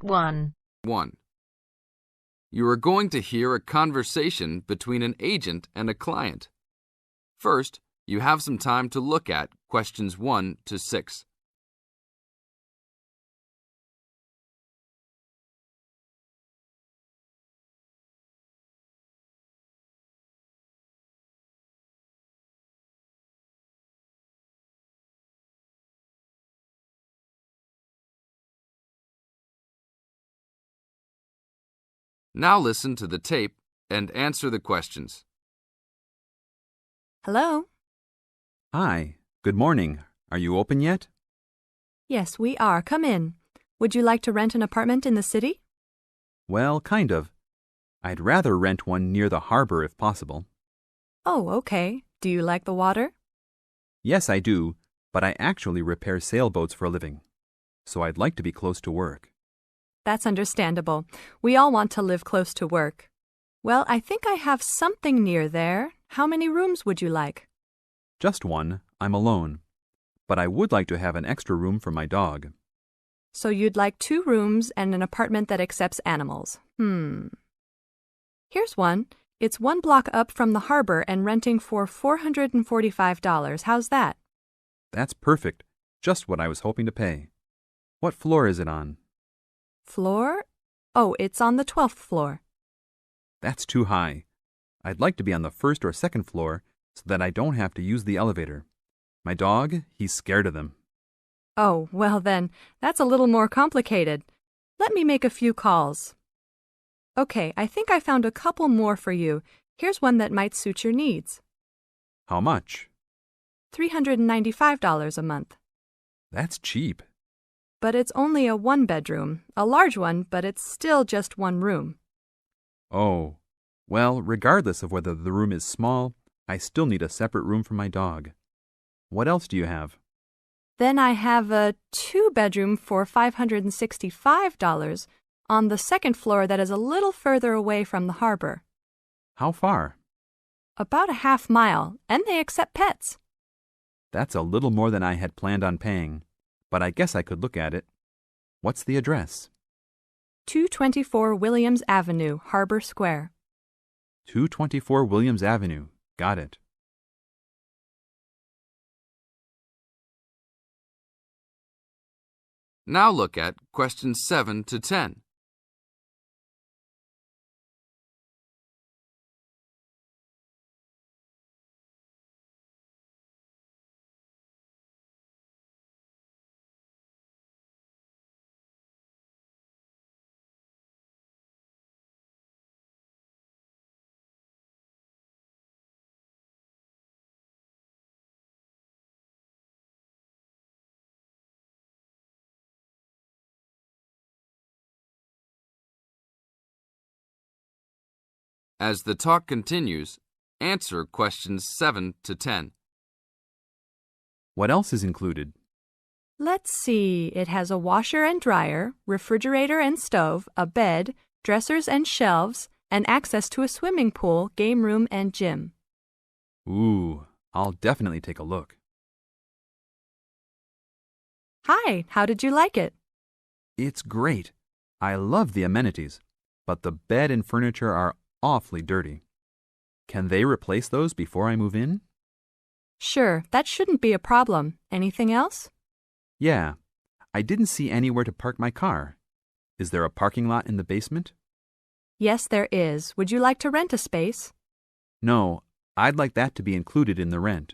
1. 1. You are going to hear a conversation between an agent and a client. First, you have some time to look at questions 1 to 6. Now listen to the tape and answer the questions. Hello? Hi, good morning. Are you open yet? Yes, we are. Come in. Would you like to rent an apartment in the city? Well, kind of. I'd rather rent one near the harbor if possible. Oh, okay. Do you like the water? Yes, I do, but I actually repair sailboats for a living, so I'd like to be close to work. That's understandable. We all want to live close to work. Well, I think I have something near there. How many rooms would you like? Just one. I'm alone. But I would like to have an extra room for my dog. So you'd like 2 rooms and an apartment that accepts animals. Here's one. It's 1 block up from the harbor and renting for $445. How's that? That's perfect. Just what I was hoping to pay. What floor is it on? Floor? Oh, it's on the 12th floor. That's too high. I'd like to be on the 1st or 2nd floor so that I don't have to use the elevator. My dog, he's scared of them. Oh, well then, that's a little more complicated. Let me make a few calls. Okay, I think I found a couple more for you. Here's one that might suit your needs. How much? $395 a month. That's cheap. But it's only a 1-bedroom, a large one, but it's still just 1 room. Oh, well, regardless of whether the room is small, I still need a separate room for my dog. What else do you have? Then I have a 2-bedroom for $565 on the 2nd floor that is a little further away from the harbor. How far? About a half mile, and they accept pets. That's a little more than I had planned on paying, but I guess I could look at it. What's the address? 224 Williams Avenue, Harbor Square. 224 Williams Avenue. Got it. Now look at questions 7 to 10. As the talk continues, answer questions 7 to 10. What else is included? Let's see, it has a washer and dryer, refrigerator and stove, a bed, dressers and shelves, and access to a swimming pool, game room, and gym. Ooh, I'll definitely take a look. Hi, how did you like it? It's great. I love the amenities, but the bed and furniture are awfully dirty. Can they replace those before I move in? Sure, that shouldn't be a problem. Anything else? Yeah, I didn't see anywhere to park my car. Is there a parking lot in the basement? Yes, there is. Would you like to rent a space? No, I'd like that to be included in the rent.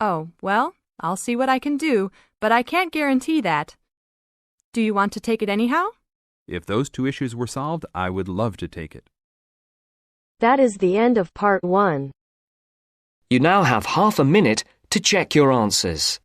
Oh, well, I'll see what I can do, but I can't guarantee that. Do you want to take it anyhow? If those 2 issues were solved, I would love to take it. That is the end of part 1. You now have half a minute to check your answers.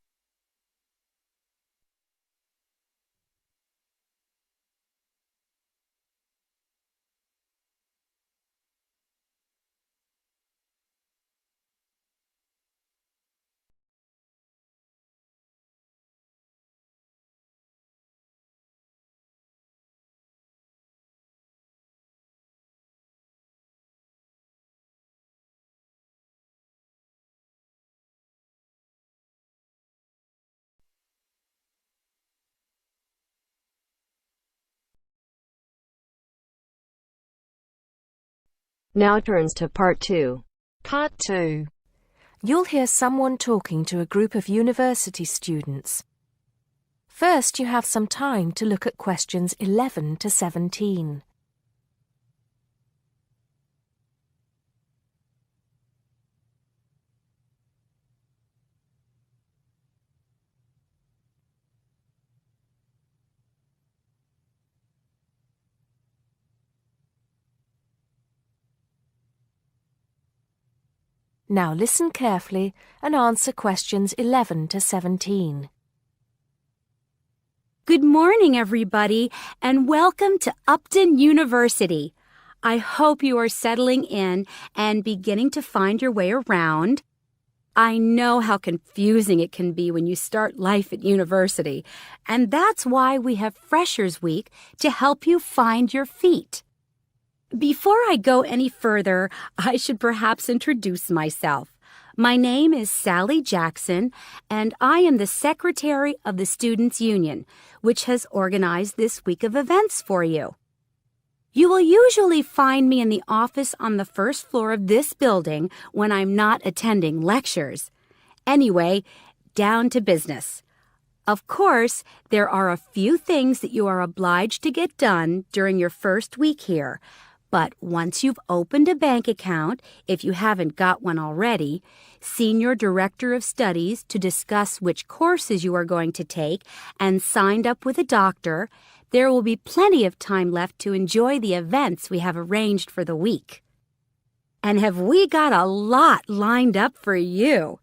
Now turns to Part 2. Part 2. You'll hear someone talking to a group of university students. First, you have some time to look at questions 11 to 17. Now listen carefully and answer questions 11 to 17. Good morning, everybody, and welcome to Upton University. I hope you are settling in and beginning to find your way around. I know how confusing it can be when you start life at university, and that's why we have Freshers Week to help you find your feet. Before I go any further, I should perhaps introduce myself. My name is Sally Jackson, and I am the Secretary of the Students' Union, which has organized this week of events for you. You will usually find me in the office on the first floor of this building when I'm not attending lectures. Anyway, down to business. Of course, there are a few things that you are obliged to get done during your first week here. But once you've opened a bank account, if you haven't got one already, seen your director of studies to discuss which courses you are going to take, and signed up with a doctor, there will be plenty of time left to enjoy the events we have arranged for the week. And have we got a lot lined up for you?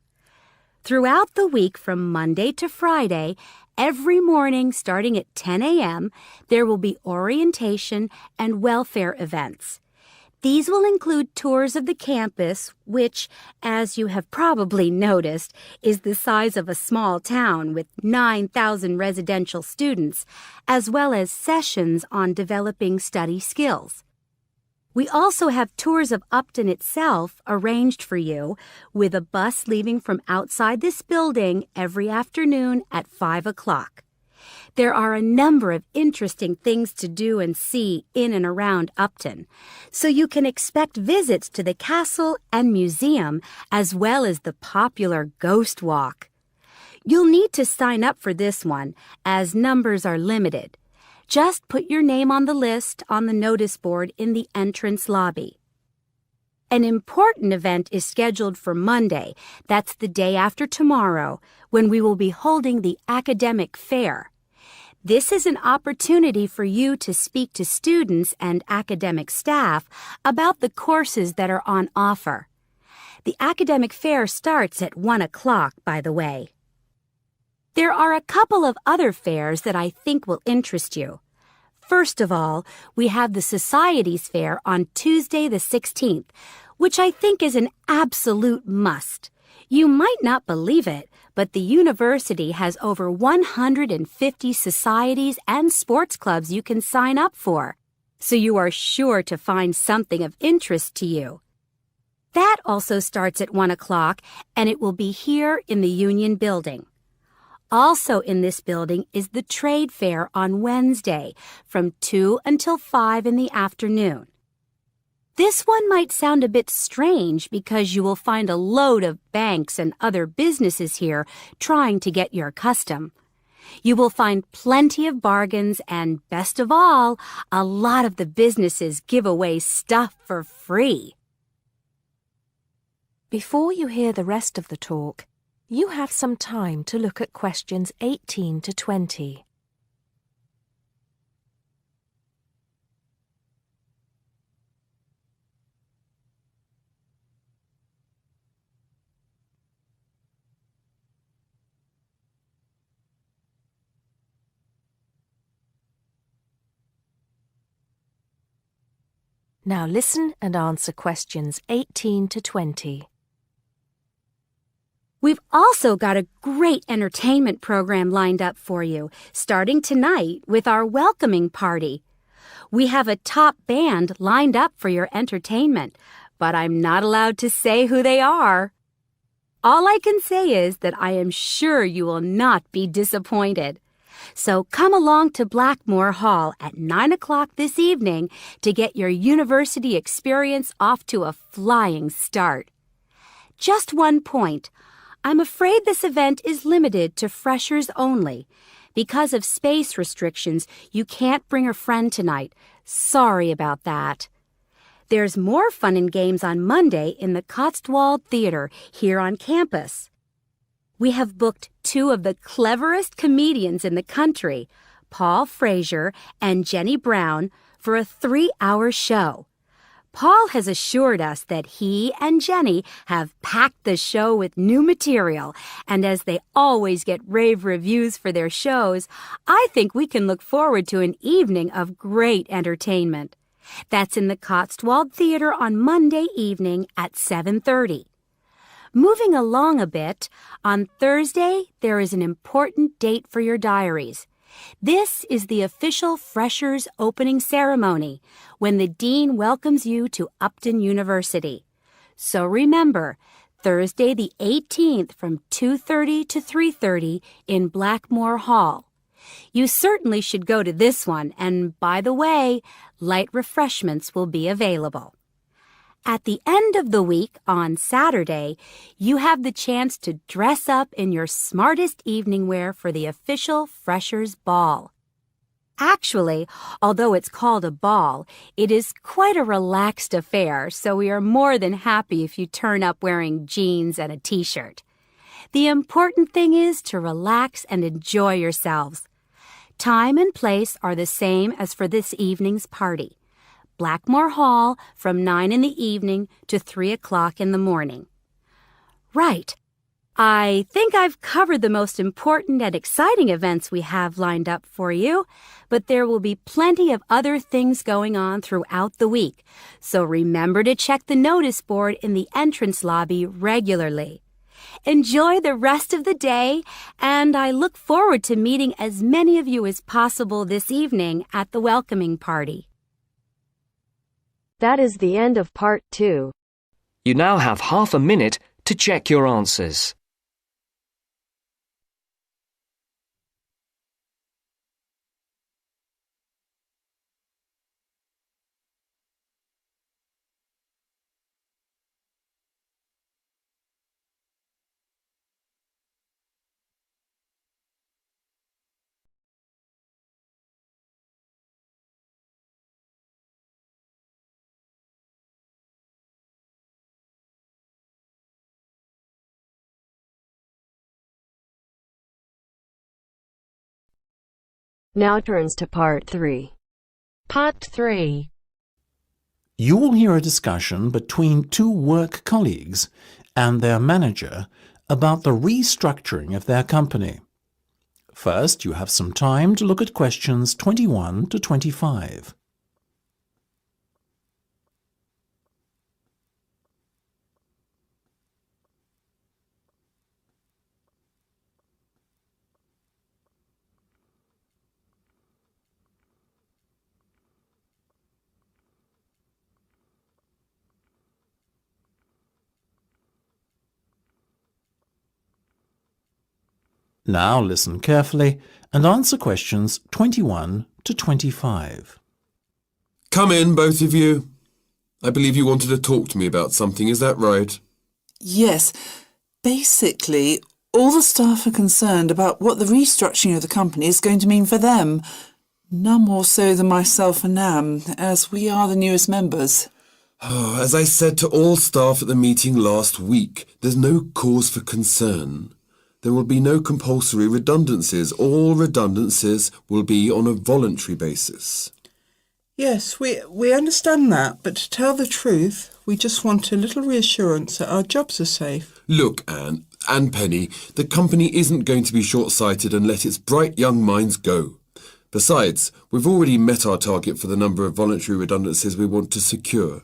Throughout the week from Monday to Friday, every morning starting at 10 a.m., there will be orientation and welfare events. These will include tours of the campus, which, as you have probably noticed, is the size of a small town with 9,000 residential students, as well as sessions on developing study skills. We also have tours of Upton itself arranged for you, with a bus leaving from outside this building every afternoon at 5 o'clock. There are a number of interesting things to do and see in and around Upton, so you can expect visits to the castle and museum as well as the popular Ghost Walk. You'll need to sign up for this one, as numbers are limited. Just put your name on the list on the notice board in the entrance lobby. An important event is scheduled for Monday, that's the day after tomorrow, when we will be holding the academic fair. This is an opportunity for you to speak to students and academic staff about the courses that are on offer. The academic fair starts at 1 o'clock, by the way. There are a couple of other fairs that I think will interest you. First of all, we have the Societies Fair on Tuesday the 16th, which I think is an absolute must. You might not believe it, but the university has over 150 societies and sports clubs you can sign up for, so you are sure to find something of interest to you. That also starts at 1 o'clock, and it will be here in the Union Building. Also in this building is the Trade Fair on Wednesday from 2 until 5 in the afternoon. This one might sound a bit strange because you will find a load of banks and other businesses here trying to get your custom. You will find plenty of bargains and, best of all, a lot of the businesses give away stuff for free. Before you hear the rest of the talk, you have some time to look at questions 18 to 20. Now listen and answer questions 18 to 20. We've also got a great entertainment program lined up for you, starting tonight with our welcoming party. We have a top band lined up for your entertainment, but I'm not allowed to say who they are. All I can say is that I am sure you will not be disappointed. So come along to Blackmore Hall at 9 o'clock this evening to get your university experience off to a flying start. Just one point. I'm afraid this event is limited to freshers only. Because of space restrictions, you can't bring a friend tonight. Sorry about that. There's more fun and games on Monday in the Cotswold Theater here on campus. We have booked two of the cleverest comedians in the country, Paul Frazier and Jenny Brown, for a 3-hour show. Paul has assured us that he and Jenny have packed the show with new material, and as they always get rave reviews for their shows, I think we can look forward to an evening of great entertainment. That's in the Cotswold Theater on Monday evening at 7:30. Moving along a bit, on Thursday there is an important date for your diaries. This is the official Freshers Opening Ceremony, when the Dean welcomes you to Upton University. So remember, Thursday the 18th from 2:30 to 3:30 in Blackmore Hall. You certainly should go to this one, and by the way, light refreshments will be available. At the end of the week, on Saturday, you have the chance to dress up in your smartest evening wear for the official Freshers' Ball. Actually, although it's called a ball, it is quite a relaxed affair, so we are more than happy if you turn up wearing jeans and a t-shirt. The important thing is to relax and enjoy yourselves. Time and place are the same as for this evening's party. Blackmore Hall from 9 in the evening to 3 o'clock in the morning. Right. I think I've covered the most important and exciting events we have lined up for you, but there will be plenty of other things going on throughout the week, so remember to check the notice board in the entrance lobby regularly. Enjoy the rest of the day, and I look forward to meeting as many of you as possible this evening at the welcoming party. That is the end of part 2. You now have half a minute to check your answers. Now turns to part 3. Part 3. You will hear a discussion between two work colleagues and their manager about the restructuring of their company. First, you have some time to look at questions 21 to 25. Now listen carefully and answer questions 21 to 25. Come in, both of you. I believe you wanted to talk to me about something, is that right? Yes. Basically, all the staff are concerned about what the restructuring of the company is going to mean for them. None more so than myself and Nam, as we are the newest members. As I said to all staff at the meeting last week, there's no cause for concern. There will be no compulsory redundancies. All redundancies will be on a voluntary basis. Yes, we understand that, but to tell the truth, we just want a little reassurance that our jobs are safe. Look, Anne and Penny, the company isn't going to be short-sighted and let its bright young minds go. Besides, we've already met our target for the number of voluntary redundancies we want to secure.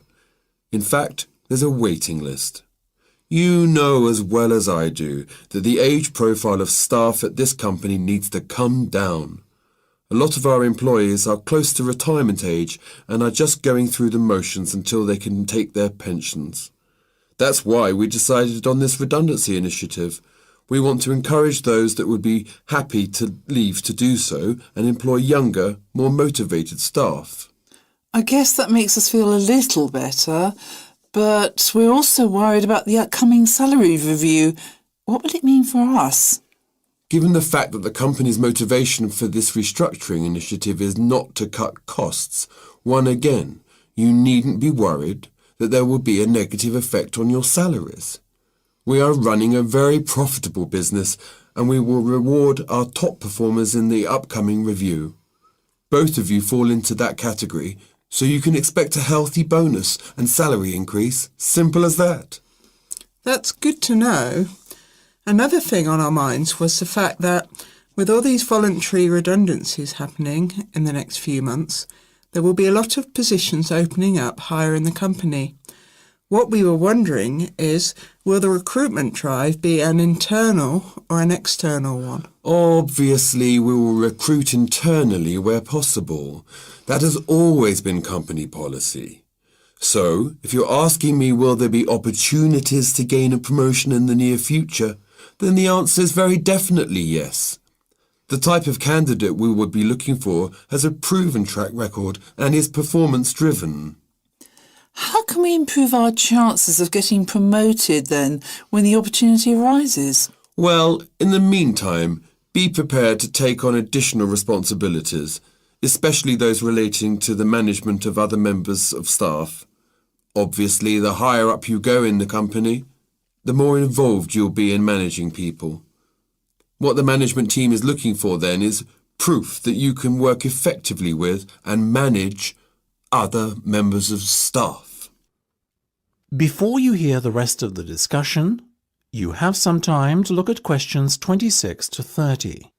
In fact, there's a waiting list. You know as well as I do that the age profile of staff at this company needs to come down. A lot of our employees are close to retirement age and are just going through the motions until they can take their pensions. That's why we decided on this redundancy initiative. We want to encourage those that would be happy to leave to do so and employ younger, more motivated staff. I guess that makes us feel a little better, but we're also worried about the upcoming salary review. What will it mean for us? Given the fact that the company's motivation for this restructuring initiative is not to cut costs, you needn't be worried that there will be a negative effect on your salaries. We are running a very profitable business and we will reward our top performers in the upcoming review. Both of you fall into that category, so you can expect a healthy bonus and salary increase. Simple as that. That's good to know. Another thing on our minds was the fact that with all these voluntary redundancies happening in the next few months, there will be a lot of positions opening up higher in the company. What we were wondering is, will the recruitment drive be an internal or an external one? Obviously, we will recruit internally where possible. That has always been company policy. So, if you're asking me will there be opportunities to gain a promotion in the near future, then the answer is very definitely yes. The type of candidate we would be looking for has a proven track record and is performance-driven. How can we improve our chances of getting promoted then when the opportunity arises? Well, in the meantime, be prepared to take on additional responsibilities, especially those relating to the management of other members of staff. Obviously, the higher up you go in the company, the more involved you'll be in managing people. What the management team is looking for then is proof that you can work effectively with and manage other members of staff. Before you hear the rest of the discussion, you have some time to look at questions 26 to 30.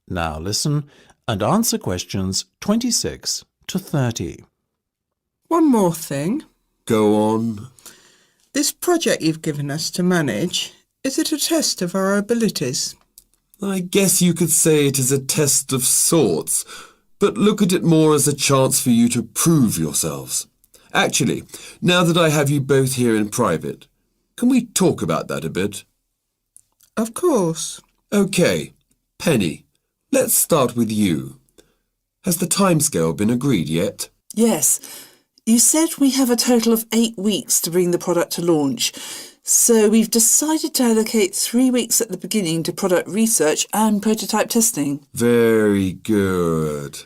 Now listen and answer questions 26 to 30. One more thing. Go on. This project you've given us to manage, is it a test of our abilities? I guess you could say it is a test of sorts, but look at it more as a chance for you to prove yourselves. Actually, now that I have you both here in private, can we talk about that a bit? Of course. OK, Penny, let's start with you. Has the timescale been agreed yet? Yes. You said we have a total of 8 weeks to bring the product to launch. So we've decided to allocate 3 weeks at the beginning to product research and prototype testing. Very good.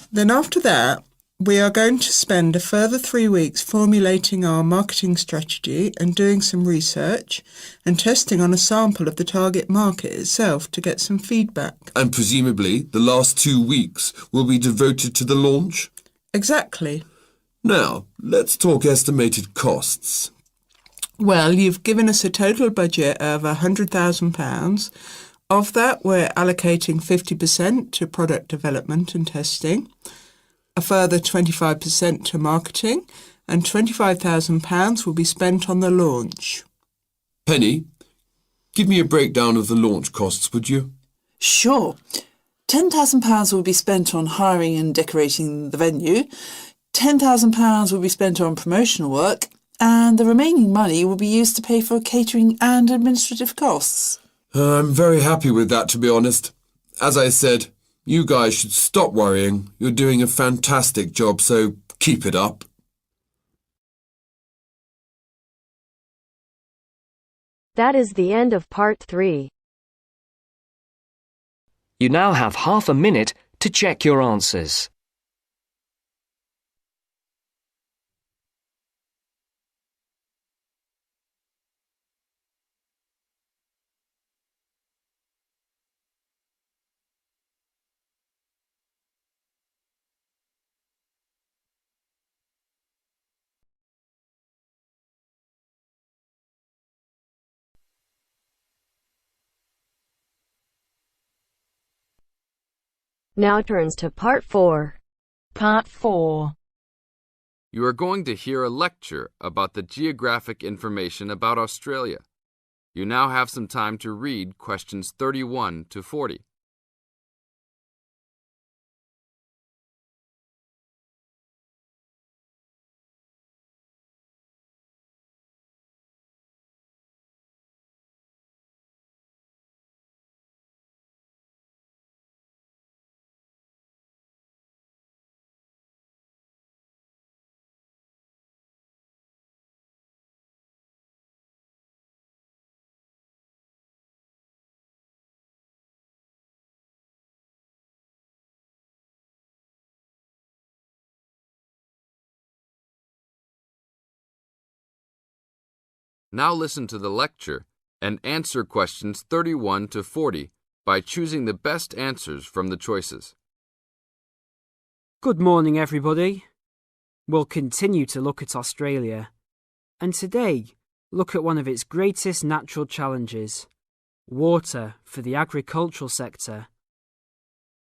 Then after that, we are going to spend a further 3 weeks formulating our marketing strategy and doing some research and testing on a sample of the target market itself to get some feedback. And presumably the last 2 weeks will be devoted to the launch? Exactly. Now, let's talk estimated costs. Well, you've given us a total budget of £100,000. Of that, we're allocating 50% to product development and testing, a further 25% to marketing, and £25,000 will be spent on the launch. Penny, give me a breakdown of the launch costs, would you? Sure. £10,000 will be spent on hiring and decorating the venue, £10,000 will be spent on promotional work, and the remaining money will be used to pay for catering and administrative costs. I'm very happy with that, to be honest. As I said, you guys should stop worrying. You're doing a fantastic job, so keep it up. That is the end of part 3. You now have half a minute to check your answers. Now turns to part 4. Part 4. You are going to hear a lecture about the geographic information about Australia. You now have some time to read questions 31 to 40. Now listen to the lecture and answer questions 31 to 40 by choosing the best answers from the choices. Good morning, everybody. We'll continue to look at Australia, and today look at one of its greatest natural challenges, water for the agricultural sector.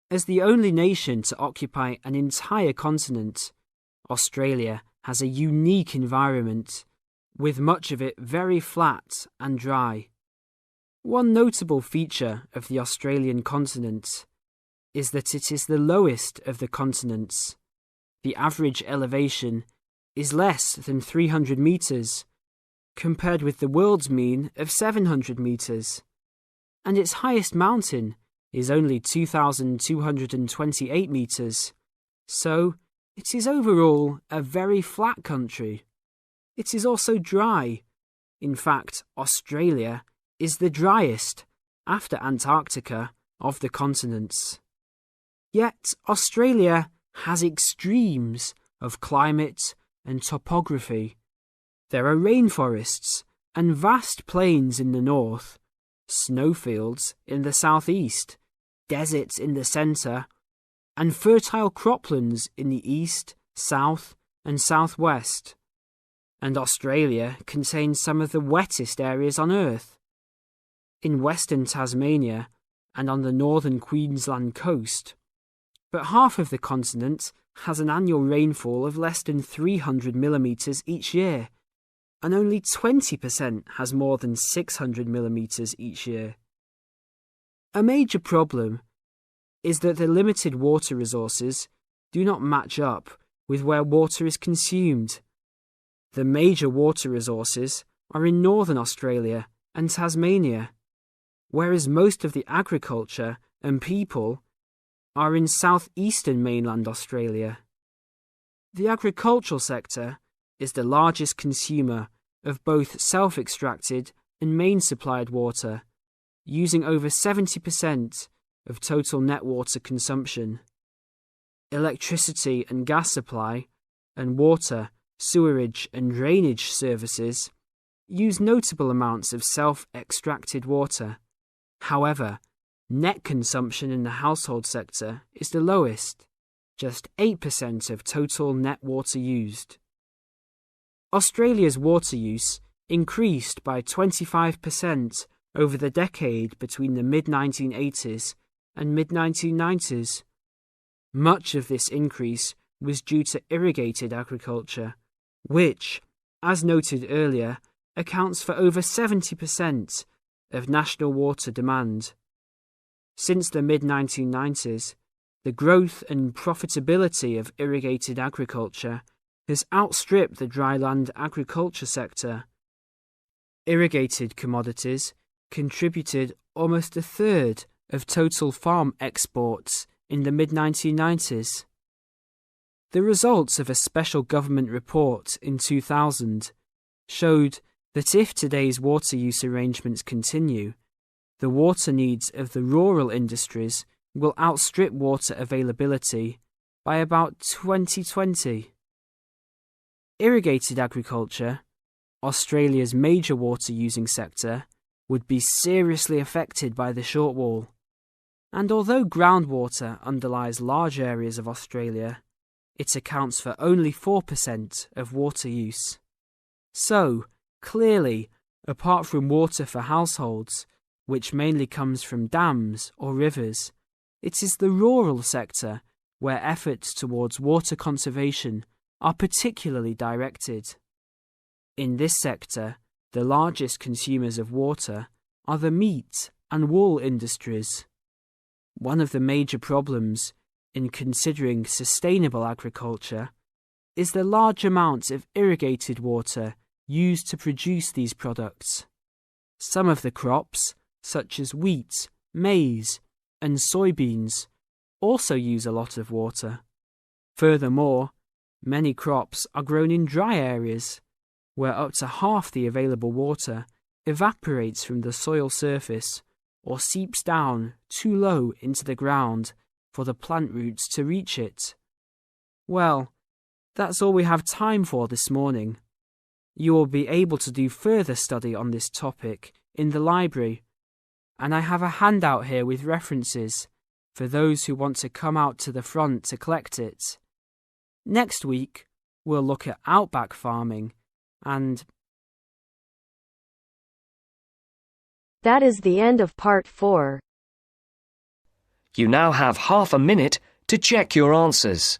As the only nation to occupy an entire continent, Australia has a unique environment, with much of it very flat and dry. One notable feature of the Australian continent is that it is the lowest of the continents. The average elevation is less than 300 metres, compared with the world's mean of 700 metres, and its highest mountain is only 2,228 metres, so it is overall a very flat country. It is also dry. In fact, Australia is the driest, after Antarctica, of the continents. Yet Australia has extremes of climate and topography. There are rainforests and vast plains in the north, snowfields in the southeast, deserts in the centre, and fertile croplands in the east, south, and southwest. And Australia contains some of the wettest areas on Earth. In western Tasmania and on the northern Queensland coast. But half of the continent has an annual rainfall of less than 300 millimetres each year, and only 20% has more than 600 millimetres each year. A major problem is that the limited water resources do not match up with where water is consumed. The major water resources are in northern Australia and Tasmania, whereas most of the agriculture and people are in southeastern mainland Australia. The agricultural sector is the largest consumer of both self-extracted and main-supplied water, using over 70% of total net water consumption. Electricity and gas supply and water, sewerage and drainage services use notable amounts of self-extracted water. However, net consumption in the household sector is the lowest, just 8% of total net water used. Australia's water use increased by 25% over the decade between the mid-1980s and mid-1990s. Much of this increase was due to irrigated agriculture, which, as noted earlier, accounts for over 70% of national water demand. Since the mid-1990s, the growth and profitability of irrigated agriculture has outstripped the dryland agriculture sector. Irrigated commodities contributed almost a third of total farm exports in the mid-1990s. The results of a special government report in 2000 showed that if today's water use arrangements continue, the water needs of the rural industries will outstrip water availability by about 2020. Irrigated agriculture, Australia's major water-using sector, would be seriously affected by the shortfall. And although groundwater underlies large areas of Australia, it accounts for only 4% of water use. So, clearly, apart from water for households, which mainly comes from dams or rivers, it is the rural sector where efforts towards water conservation are particularly directed. In this sector, the largest consumers of water are the meat and wool industries. One of the major problems in considering sustainable agriculture is the large amounts of irrigated water used to produce these products. Some of the crops, such as wheat, maize, and soybeans, also use a lot of water. Furthermore, many crops are grown in dry areas, where up to half the available water evaporates from the soil surface or seeps down too low into the ground for the plant roots to reach it. Well, that's all we have time for this morning. You will be able to do further study on this topic in the library, and I have a handout here with references for those who want to come out to the front to collect it. Next week, we'll look at outback farming and... That is the end of part 4. You now have half a minute to check your answers.